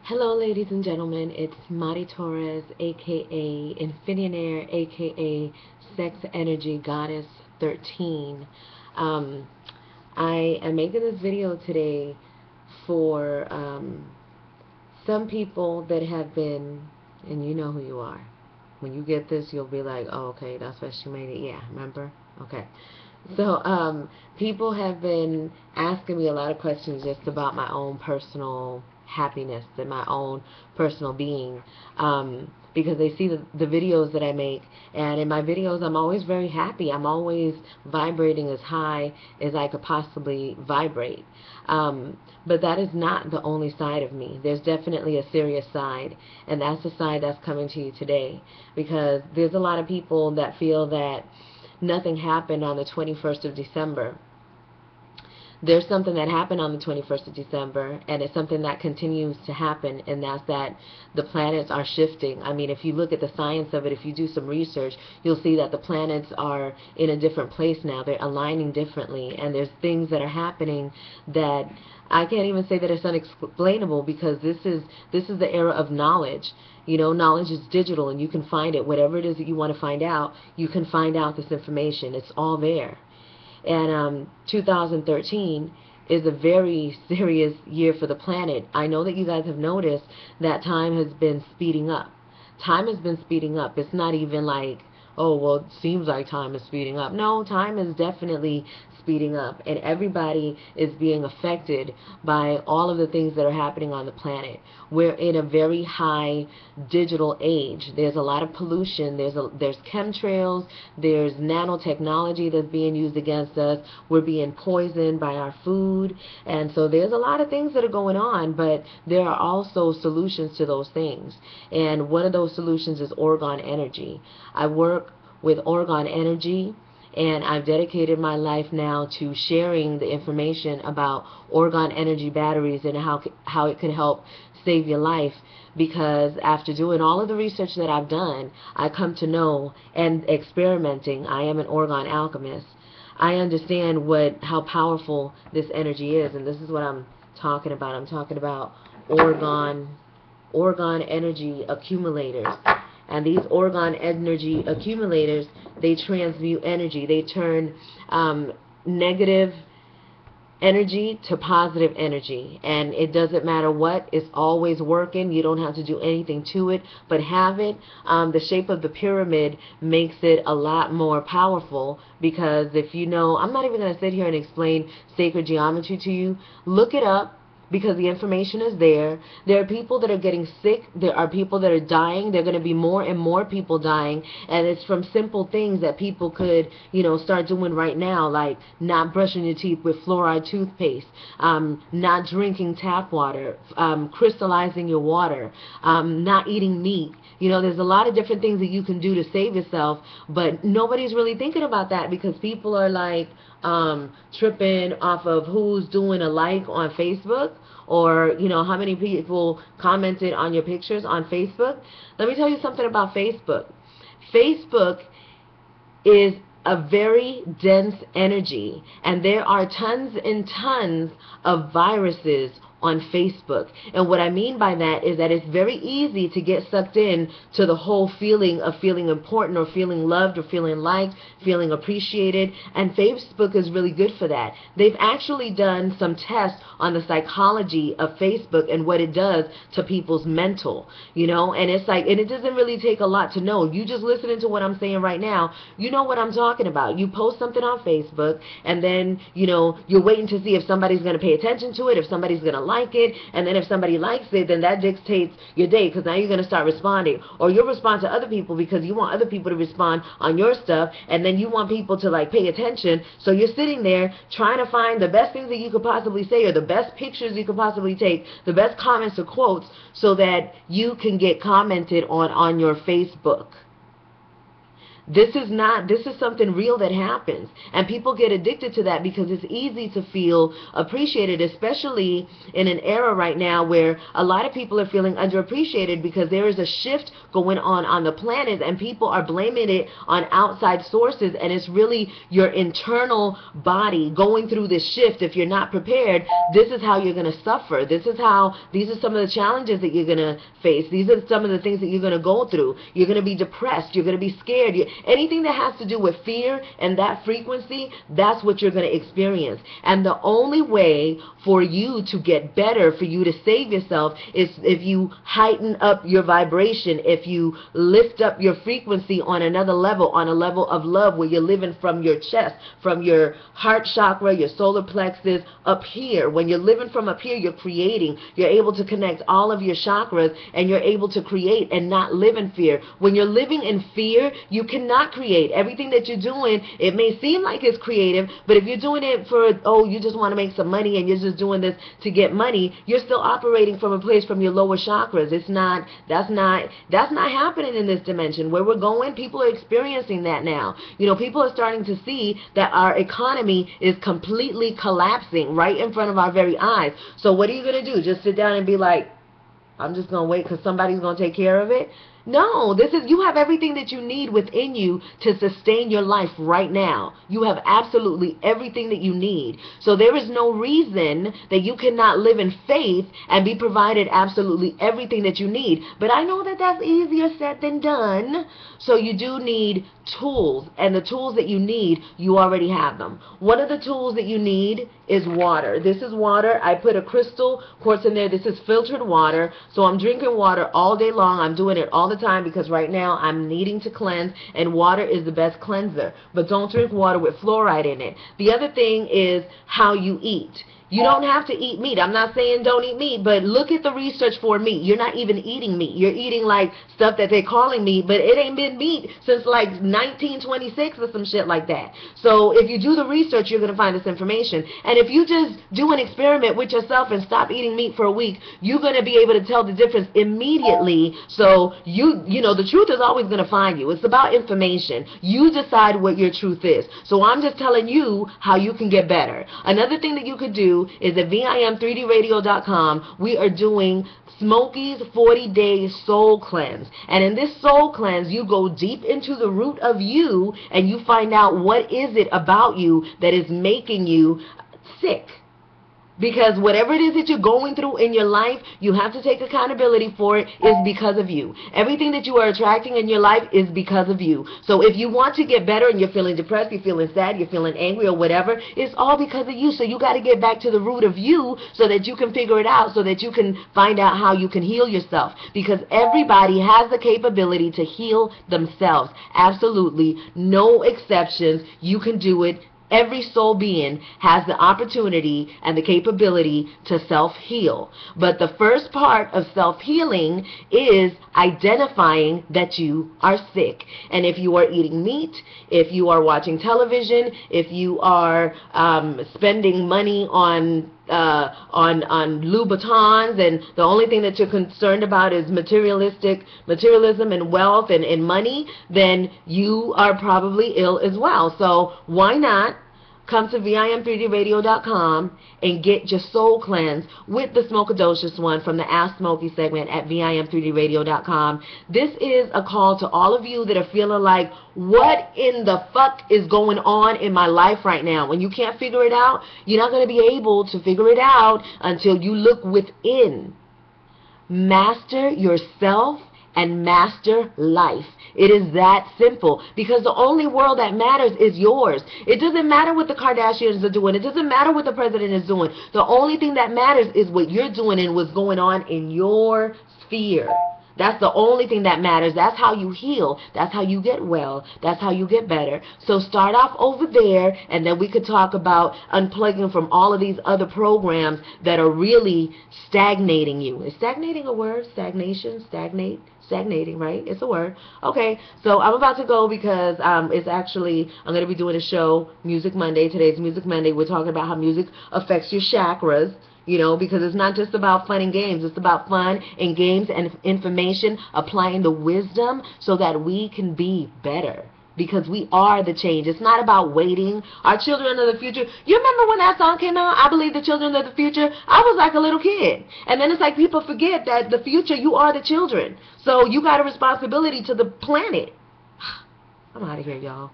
Hello, ladies and gentlemen. It's Mari Torres, aka Infinionaire, aka Sex Energy Goddess 13. Um, I am making this video today for some people that have been, and you know who you are. When you get this, you'll be like, oh, okay, that's what she made it. Yeah, remember? Okay. So, people have been asking me a lot of questions just about my own personal happiness and my own personal being, because they see the videos that I make, and in my videos I'm always very happy. I'm always vibrating as high as I could possibly vibrate. But that is not the only side of me. There's definitely a serious side, and that's the side that's coming to you today, because there's a lot of people that feel that nothing happened on the 21st of December. There's something that happened on the 21st of December, and it's something that continues to happen, and that's that the planets are shifting. I mean, if you look at the science of it, if you do some research, you'll see that the planets are in a different place now. They're aligning differently, and there's things that are happening that I can't even say that it's unexplainable, because this is the era of knowledge. You know, knowledge is digital, and you can find it. Whatever it is that you want to find out, you can find out this information. It's all there. And 2013 is a very serious year for the planet. I know that you guys have noticed that time has been speeding up. Time has been speeding up. It's not even like, oh, well, it seems like time is speeding up. No, time is definitely speeding up, and everybody is being affected by all of the things that are happening on the planet. We're in a very high digital age. There's a lot of pollution. There's chemtrails. There's nanotechnology that's being used against us. We're being poisoned by our food, and so there's a lot of things that are going on, but there are also solutions to those things, and one of those solutions is orgone energy. I work with orgone energy, and I've dedicated my life now to sharing the information about orgone energy batteries and how it can help save your life, because after doing all of the research that I've done, I come to know, and experimenting, I am an orgone alchemist. I understand how powerful this energy is, and this is what I'm talking about. I'm talking about orgone energy accumulators. And these orgone energy accumulators, they transmute energy. They turn negative energy to positive energy. And it doesn't matter what, it's always working. You don't have to do anything to it, but have it. The shape of the pyramid makes it a lot more powerful, because if you know, I'm not even going to sit here and explain sacred geometry to you. Look it up, because the information is there. There are people that are getting sick. There are people that are dying. There are going to be more and more people dying, and it's from simple things that people could, start doing right now, like not brushing your teeth with fluoride toothpaste, not drinking tap water, crystallizing your water, not eating meat. There's a lot of different things that you can do to save yourself, but nobody's really thinking about that, because people are like tripping off of who's doing a like on Facebook, or how many people commented on your pictures on Facebook. Let me tell you something about Facebook. Facebook is a very dense energy, and there are tons and tons of viruses on Facebook. And what I mean by that is that it's very easy to get sucked in to the whole feeling of feeling important, or feeling loved, or feeling liked, feeling appreciated, and Facebook is really good for that. They've actually done some tests on the psychology of Facebook and what it does to people's mental, and it's like, and it doesn't really take a lot to know. You just listening to what I'm saying right now, you know what I'm talking about. You post something on Facebook, and then you're waiting to see if somebody's going to pay attention to it, if somebody's going to like it, and then if somebody likes it, then that dictates your day, because now you're going to start responding, or you'll respond to other people because you want other people to respond on your stuff, and then you want people to pay attention. So you're sitting there trying to find the best things that you could possibly say, or the best pictures you could possibly take, the best comments or quotes, so that you can get commented on your Facebook. This is something real that happens. And people get addicted to that because it's easy to feel appreciated, especially in an era right now where a lot of people are feeling underappreciated because there is a shift going on the planet, and people are blaming it on outside sources, and it's really your internal body going through this shift. If you're not prepared, this is how you're going to suffer. These are some of the challenges that you're going to face. These are some of the things that you're going to go through. You're going to be depressed. You're going to be scared. Anything that has to do with fear and that frequency, that's what you're going to experience. And the only way for you to get better, for you to save yourself, is if you heighten up your vibration, if you lift up your frequency on another level, on a level of love where you're living from your chest, from your heart chakra, your solar plexus, up here. When you're living from up here, you're creating. You're able to connect all of your chakras, and you're able to create and not live in fear. When you're living in fear, you cannot create. Everything that you're doing, it may seem like it's creative, but if you're doing it for, you just want to make some money and you're just doing this to get money, you're still operating from a place from your lower chakras. That's not happening in this dimension. Where we're going, people are experiencing that now. People are starting to see that our economy is completely collapsing right in front of our very eyes. So what are you going to do? Just sit down and be like, I'm just going to wait because somebody's going to take care of it? No, you have everything that you need within you to sustain your life right now. You have absolutely everything that you need. So there is no reason that you cannot live in faith and be provided absolutely everything that you need. But I know that that's easier said than done. So you do need tools, and the tools that you need, you already have them. One of the tools that you need is water. This is water. I put a crystal quartz in there. This is filtered water. So I'm drinking water all day long. I'm doing it all the time because right now I'm needing to cleanse, and water is the best cleanser. But don't drink water with fluoride in it. The other thing is how you eat. You don't have to eat meat. I'm not saying don't eat meat, but look at the research for meat. You're not even eating meat. You're eating like stuff that they're calling meat, but it ain't been meat since like 1926 or some shit like that. So if you do the research, you're going to find this information. And if you just do an experiment with yourself and stop eating meat for a week, you're going to be able to tell the difference immediately. So you know, the truth is always going to find you. It's about information. You decide what your truth is. So I'm just telling you how you can get better. Another thing that you could do is at VIM3DRadio.com, we are doing Smokey's 40-day soul cleanse. And in this soul cleanse, you go deep into the root of you, and you find out what is it about you that is making you sick. Because whatever it is that you're going through in your life, you have to take accountability for it, is because of you. Everything that you are attracting in your life is because of you. So if you want to get better and you're feeling depressed, you're feeling sad, you're feeling angry or whatever, it's all because of you. So you got to get back to the root of you so that you can figure it out, so that you can find out how you can heal yourself. Because everybody has the capability to heal themselves. Absolutely. No exceptions. You can do it. Every soul being has the opportunity and the capability to self-heal. But the first part of self-healing is identifying that you are sick. And if you are eating meat, if you are watching television, if you are spending money on Louboutins, and the only thing that you're concerned about is materialism and wealth and money, then you are probably ill as well. So why not come to VIM3DRadio.com and get your soul cleanse with the Smokadocious one from the Ask Smokey segment at VIM3DRadio.com. This is a call to all of you that are feeling like, what in the fuck is going on in my life right now? When you can't figure it out, you're not going to be able to figure it out until you look within. Master yourself and master life. It is that simple, because the only world that matters is yours. It doesn't matter what the Kardashians are doing. It doesn't matter what the president is doing. The only thing that matters is what you're doing and what's going on in your sphere. That's the only thing that matters. That's how you heal. That's how you get well. That's how you get better. So start off over there, and then we could talk about unplugging from all of these other programs that are really stagnating you. Is stagnating a word? Stagnation? Stagnate? Stagnating, right? It's a word. Okay, so I'm about to go because it's actually, I'm going to be doing a show, Music Monday. Today's Music Monday. We're talking about how music affects your chakras. You know, because it's not just about fun and games. It's about fun and games and information, applying the wisdom so that we can be better. because we are the change. It's not about waiting. Our children of the future. You remember when that song came out, I Believe the Children of the Future? I was like a little kid. And then it's like people forget that the future, you are the children. So you got a responsibility to the planet. I'm out of here, y'all.